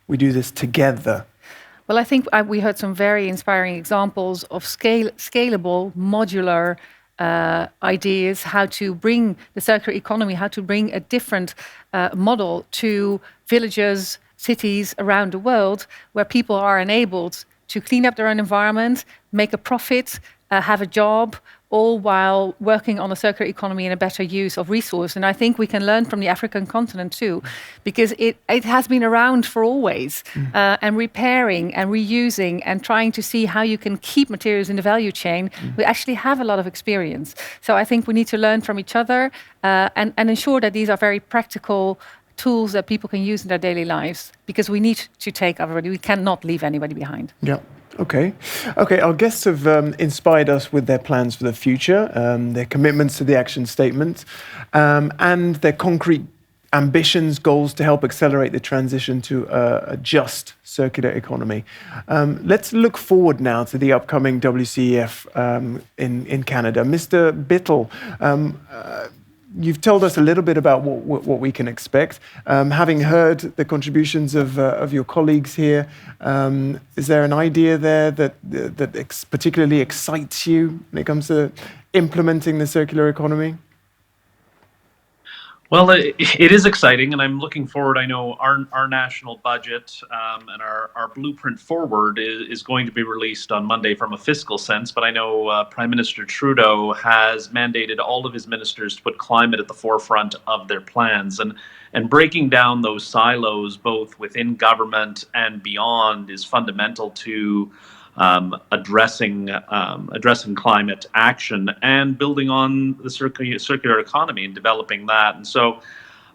we do this together? Well, I think we heard some very inspiring examples of scalable, modular ideas, how to bring the circular economy, how to bring a different model to villages, cities around the world, where people are enabled to clean up their own environment, make a profit, have a job, all while working on a circular economy and a better use of resource. And I think we can learn from the African continent too, because it has been around for always. And repairing and reusing and trying to see how you can keep materials in the value chain, we actually have a lot of experience. So I think we need to learn from each other and ensure that these are very practical tools that people can use in their daily lives, because we need to take everybody. We cannot leave anybody behind. Yeah. Okay. Our guests have inspired us with their plans for the future, their commitments to the action statement, and their concrete ambitions, goals to help accelerate the transition to a just circular economy. Let's look forward now to the upcoming WCEF in Canada. Mr. Bittel, you've told us a little bit about what we can expect. Having heard the contributions of your colleagues here, is there an idea there that particularly excites you when it comes to implementing the circular economy? Well, it is exciting, and I'm looking forward. I know our national budget and our blueprint forward is going to be released on Monday from a fiscal sense, but I know Prime Minister Trudeau has mandated all of his ministers to put climate at the forefront of their plans. And breaking down those silos, both within government and beyond, is fundamental to addressing climate action and building on the circular economy and developing that. And so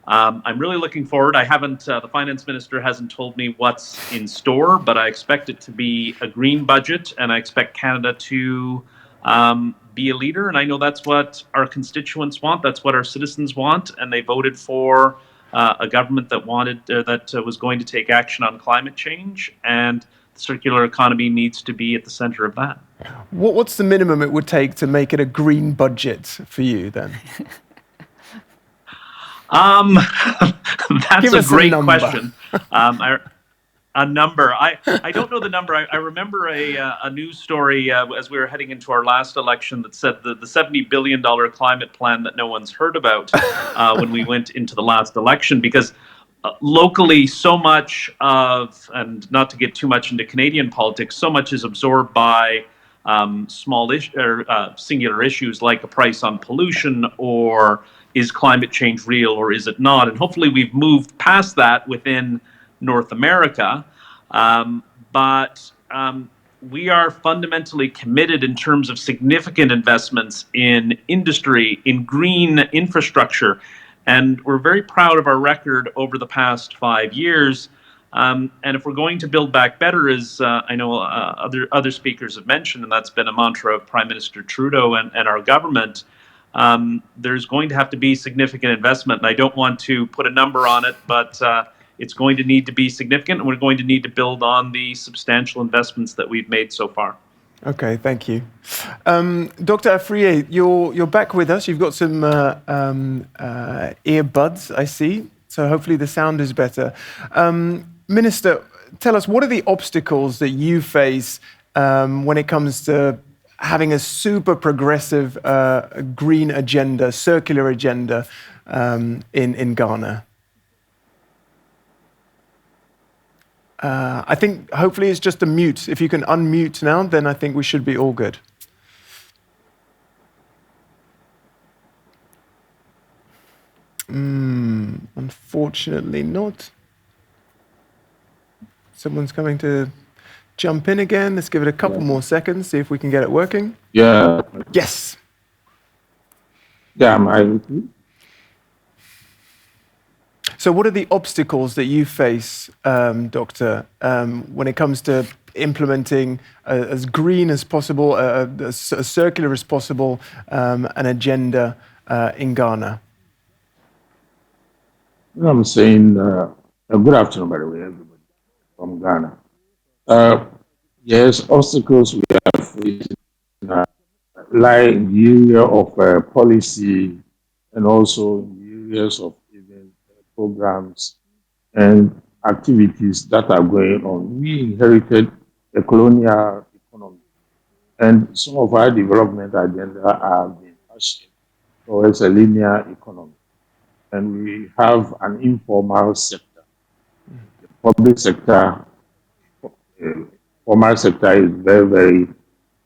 I'm really looking forward. I haven't, the finance minister hasn't told me what's in store, but I expect it to be a green budget, and I expect Canada to be a leader. And I know that's what our constituents want. That's what our citizens want. And they voted for a government that was going to take action on climate change. And the circular economy needs to be at the center of that. What's the minimum it would take to make it a green budget for you then? That's a great question. A number. I don't know the number. I remember a news story as we were heading into our last election that said the $70 billion climate plan that no one's heard about when we went into the last election, because locally so much of, and not to get too much into Canadian politics, so much is absorbed by singular issues like a price on pollution, or is climate change real or is it not? And hopefully we've moved past that within North America, but we are fundamentally committed in terms of significant investments in industry, in green infrastructure, and we're very proud of our record over the past 5 years. And if we're going to build back better, as I know other speakers have mentioned, and that's been a mantra of Prime Minister Trudeau and our government, there's going to have to be significant investment. And I don't want to put a number on it, but it's going to need to be significant, and we're going to need to build on the substantial investments that we've made so far. Okay, thank you. Dr. Afriyie, you're back with us. You've got some earbuds, I see, so hopefully the sound is better. Minister, tell us, what are the obstacles that you face when it comes to having a super progressive green agenda, circular agenda in Ghana? I think hopefully it's just a mute. If you can unmute now, then I think we should be all good. Unfortunately not. Someone's coming to jump in again. Let's give it a couple more seconds, see if we can get it working. Yeah. Yes. Yeah, am I with you? So what are the obstacles that you face, Doctor, when it comes to implementing as green as possible, as circular as possible, an agenda in Ghana? I'm saying, good afternoon, by the way, everybody from Ghana. Yes, obstacles we are facing lie in the area of policy, and also in the areas of programs and activities that are going on. We inherited a colonial economy, and some of our development agenda are being pushed towards a linear economy. And we have an informal sector. The public sector, formal sector is very, very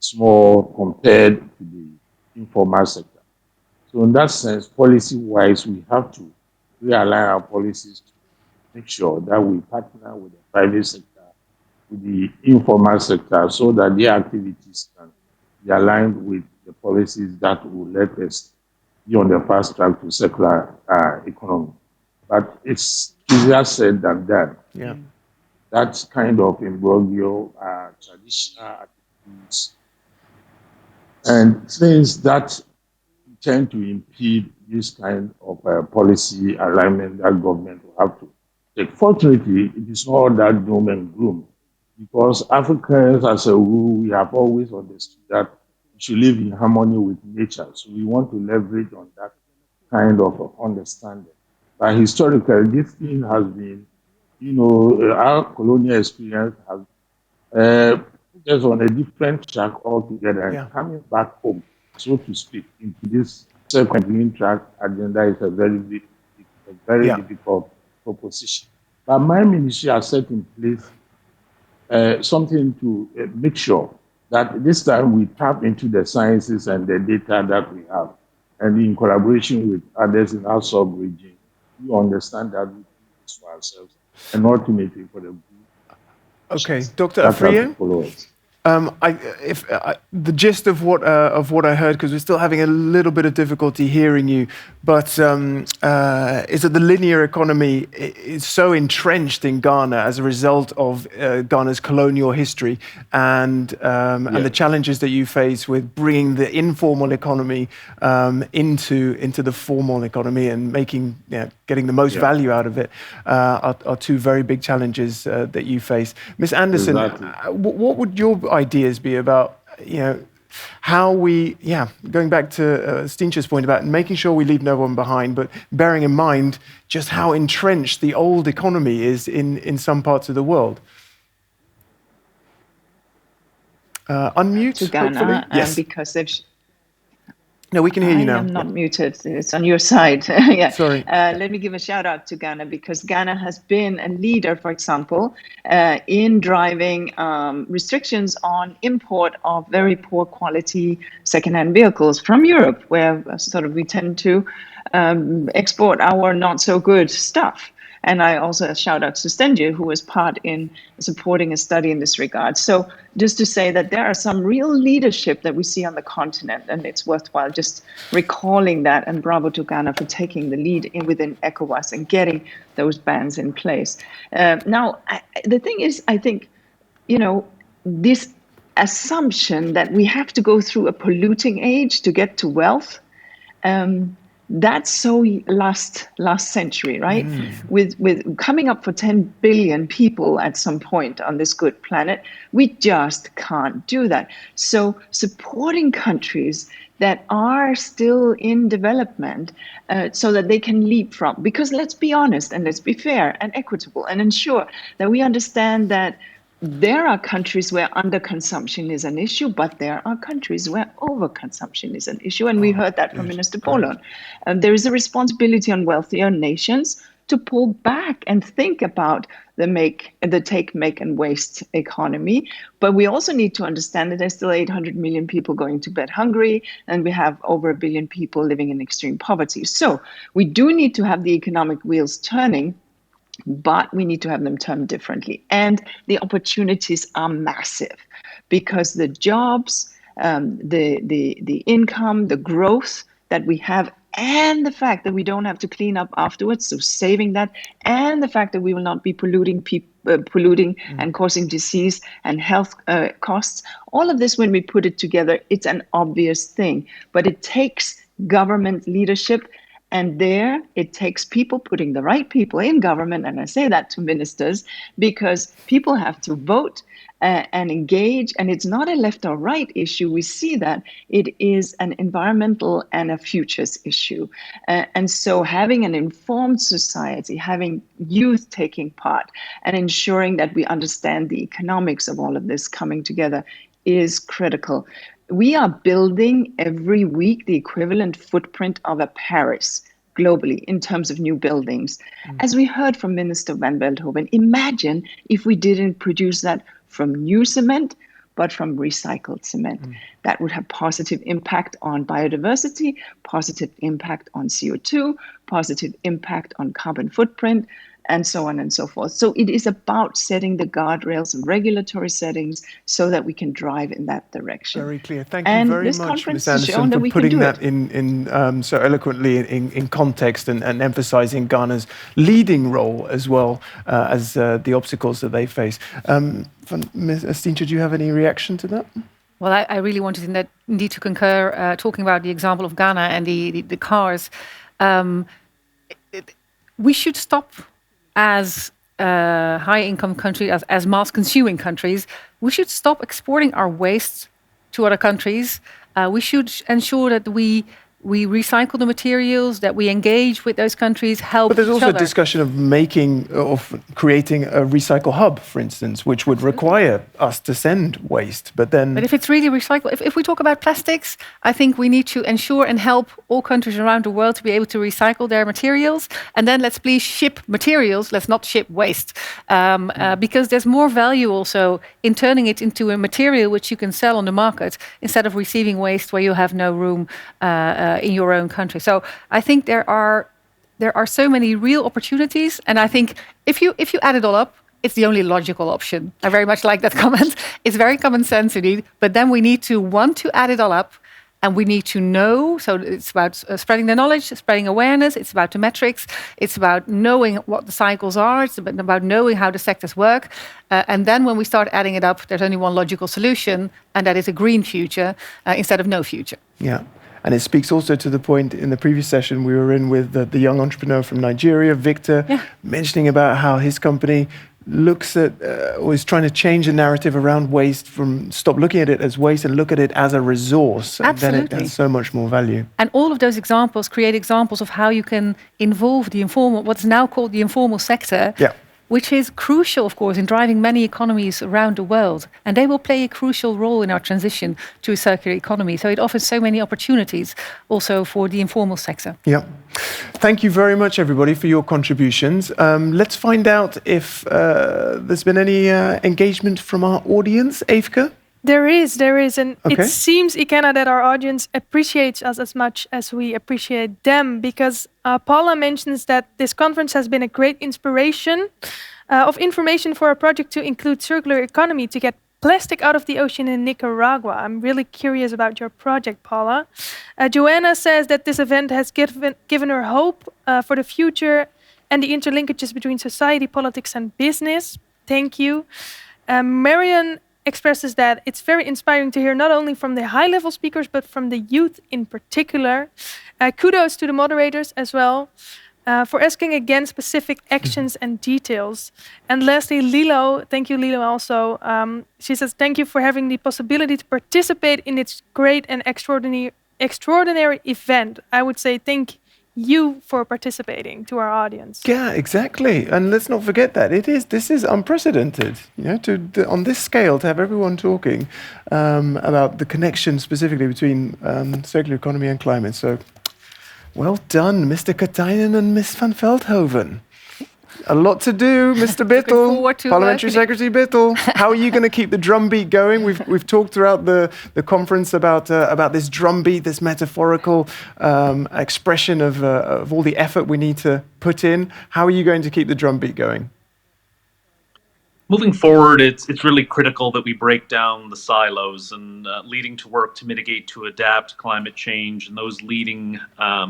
small compared to the informal sector. So in that sense, policy-wise, we have to realign our policies to make sure that we partner with the private sector, with the informal sector, so that their activities can be aligned with the policies that will let us be on the fast track to circular economy. But it's easier said than done. Yeah. That kind of imbroglio traditional attitudes and things that tend to impede this kind of policy alignment that government will have to take. Fortunately, it is not that doom and gloom because Africans, as a rule, we have always understood that we should live in harmony with nature. So we want to leverage on that kind of understanding. But historically, this thing has been, our colonial experience has put us on a different track altogether. And coming back home, so to speak, into this second green track agenda is a very difficult proposition. But my ministry has set in place something to make sure that this time we tap into the sciences and the data that we have, and in collaboration with others in our sub-region, we understand that we do this for ourselves and ultimately for the good. Okay, Dr. Afriyie. The gist of what I heard, because we're still having a little bit of difficulty hearing you, but is that the linear economy is so entrenched in Ghana as a result of Ghana's colonial history and the challenges that you face with bringing the informal economy into the formal economy and getting the most value out of it are two very big challenges that you face. Ms. Anderson, what would your ideas be about, how we, going back to Stientje's point about making sure we leave no one behind, but bearing in mind just how entrenched the old economy is in some parts of the world? Unmute, to Ghana, hopefully. Yes. Because they've... No, we can hear you now. I am not muted. It's on your side. Yeah. Sorry. Let me give a shout out to Ghana because Ghana has been a leader, for example, in driving restrictions on import of very poor quality secondhand vehicles from Europe, where sort of we tend to export our not so good stuff. And I also shout out to Stientje, who was part in supporting a study in this regard. So just to say that there are some real leadership that we see on the continent, and it's worthwhile just recalling that. And bravo to Ghana for taking the lead within ECOWAS and getting those bans in place. Now, the thing is, I think, this assumption that we have to go through a polluting age to get to wealth, that's so last century, right? With coming up for 10 billion people at some point on this good planet, we just can't do that. So supporting countries that are still in development so that they can leapfrog, because let's be honest and let's be fair and equitable and ensure that we understand that there are countries where underconsumption is an issue, but there are countries where overconsumption is an issue. And we heard that from Minister Bolon. There is a responsibility on wealthier nations to pull back and think about the take, make, and waste economy. But we also need to understand that there's still 800 million people going to bed hungry, and we have over 1 billion people living in extreme poverty. So we do need to have the economic wheels turning, but we need to have them turn differently. And the opportunities are massive because the jobs, the income, the growth that we have, and the fact that we don't have to clean up afterwards, so saving that, and the fact that we will not be polluting and causing disease and health costs, all of this, when we put it together, it's an obvious thing. But it takes government leadership. And there it takes people putting the right people in government. And I say that to ministers because people have to vote and engage. And it's not a left or right issue. We see that it is an environmental and a futures issue. And so having an informed society, having youth taking part and ensuring that we understand the economics of all of this coming together is critical. We are building every week the equivalent footprint of a Paris globally in terms of new buildings. As we heard from Minister van Veldhoven, imagine if we didn't produce that from new cement, but from recycled cement. That would have positive impact on biodiversity, positive impact on CO2, positive impact on carbon footprint. and so on and so forth. So it is about setting the guardrails and regulatory settings so that we can drive in that direction. Very clear. Thank you very this much, conference Ms. has shown Anderson, that for we can putting do that it. in so eloquently in context and emphasizing Ghana's leading role as well as the obstacles that they face. Ms. Stientje, do you have any reaction to that? Well, I really wanted indeed to concur, talking about the example of Ghana and the cars. We should stop as high-income countries, as mass-consuming countries. We should stop exporting our waste to other countries. We should ensure that we recycle the materials, that we engage with those countries, help But there's each also other. a discussion of creating a recycle hub, for instance, which would require us to send waste. But if it's really recyclable, if we talk about plastics, I think we need to ensure and help all countries around the world to be able to recycle their materials. And then let's please ship materials, let's not ship waste. Because there's more value also in turning it into a material which you can sell on the market instead of receiving waste where you have no room in your own country. So I think there are so many real opportunities, and I think if you add it all up, it's the only logical option. I very much like that comment. It's very common sense indeed, but then we need to want to add it all up, and we need to know. So it's about spreading the knowledge, spreading awareness. It's about the metrics. It's about knowing what the cycles are. It's about knowing how the sectors work. And then when we start adding it up, there's only one logical solution, and that is a green future instead of no future. Yeah. And it speaks also to the point in the previous session we were in with the young entrepreneur from Nigeria, Victor, mentioning about how his company looks at or is trying to change the narrative around waste, from stop looking at it as waste and look at it as a resource. And Absolutely. then it has so much more value. And all of those examples create examples of how you can involve the informal, what's now called the informal sector, which is crucial, of course, in driving many economies around the world. And they will play a crucial role in our transition to a circular economy. So it offers so many opportunities also for the informal sector. Yeah. Thank you very much, everybody, for your contributions. Let's find out if there's been any engagement from our audience. Eefke? There is. And it seems, Ikenna, that our audience appreciates us as much as we appreciate them, because Paula mentions that this conference has been a great inspiration of information for a project to include circular economy to get plastic out of the ocean in Nicaragua. I'm really curious about your project, Paula. Joanna says that this event has given her hope for the future and the interlinkages between society, politics, and business. Thank you. Marion expresses that it's very inspiring to hear not only from the high-level speakers, but from the youth in particular. Kudos to the moderators as well for asking again specific actions and details. And lastly, Lilo, thank you, Lilo, also. She says, thank you for having the possibility to participate in this great and extraordinary event. I would say thank you for participating to our audience. Yeah, exactly. And let's not forget that this is unprecedented, on this scale, to have everyone talking about the connection specifically between circular economy and climate. So well done, Mr. Katainen and Ms. van Veldhoven. A lot to do, Mr. Bittel, Parliamentary Secretary Bittel. How are you going to keep the drumbeat going? We've talked throughout the conference about this drumbeat, this metaphorical expression of all the effort we need to put in. How are you going to keep the drumbeat going? Moving forward, it's really critical that we break down the silos and leading to work to mitigate, to adapt climate change, and those leading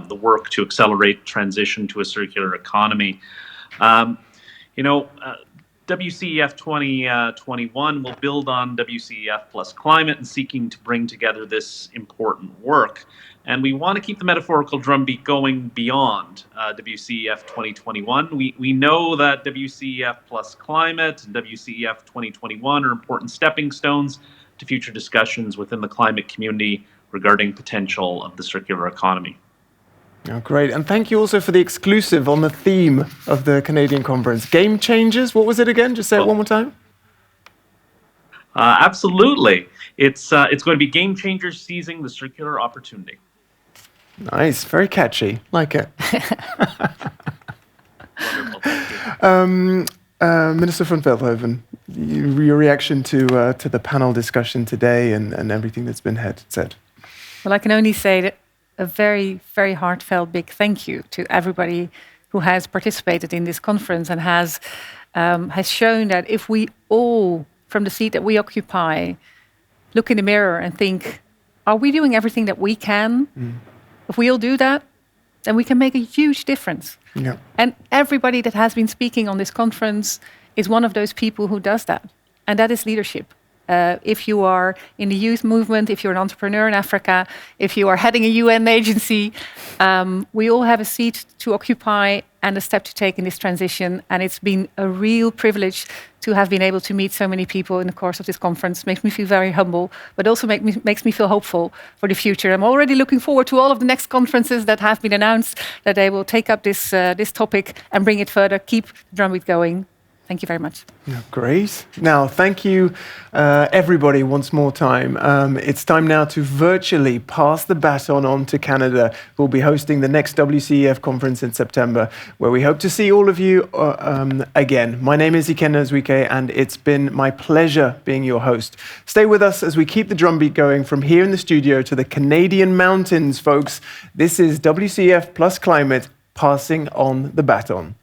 the work to accelerate transition to a circular economy. WCEF 2021 will build on WCEF+Climate and seeking to bring together this important work. And we want to keep the metaphorical drumbeat going beyond WCEF 2021. We know that WCEF+Climate and WCEF 2021 are important stepping stones to future discussions within the climate community regarding potential of the circular economy. Oh, great. And thank you also for the exclusive on the theme of the Canadian conference. Game changers. What was it again? Just say it one more time. Absolutely. It's going to be game changers seizing the circular opportunity. Nice. Very catchy. Like it. Wonderful. Thank you. Minister van Veldhoven, your reaction to the panel discussion today and everything that's been said. Well, I can only say that a very, very heartfelt big thank you to everybody who has participated in this conference and has shown that if we all, from the seat that we occupy, look in the mirror and think, are we doing everything that we can? If we all do that, then we can make a huge difference. Yeah. And everybody that has been speaking on this conference is one of those people who does that. And that is leadership. If you are in the youth movement, if you're an entrepreneur in Africa, if you are heading a UN agency, we all have a seat to occupy and a step to take in this transition. And it's been a real privilege to have been able to meet so many people in the course of this conference. Makes me feel very humble, but also makes me feel hopeful for the future. I'm already looking forward to all of the next conferences that have been announced, that they will take up this topic and bring it further, keep the drumbeat going. Thank you very much. Yeah, great. Now, thank you, everybody, once more time. It's time now to virtually pass the baton on to Canada, who will be hosting the next WCEF conference in September, where we hope to see all of you again. My name is Ikenna Zwike, and it's been my pleasure being your host. Stay with us as we keep the drumbeat going from here in the studio to the Canadian mountains, folks. This is WCEF+Climate, passing on the baton.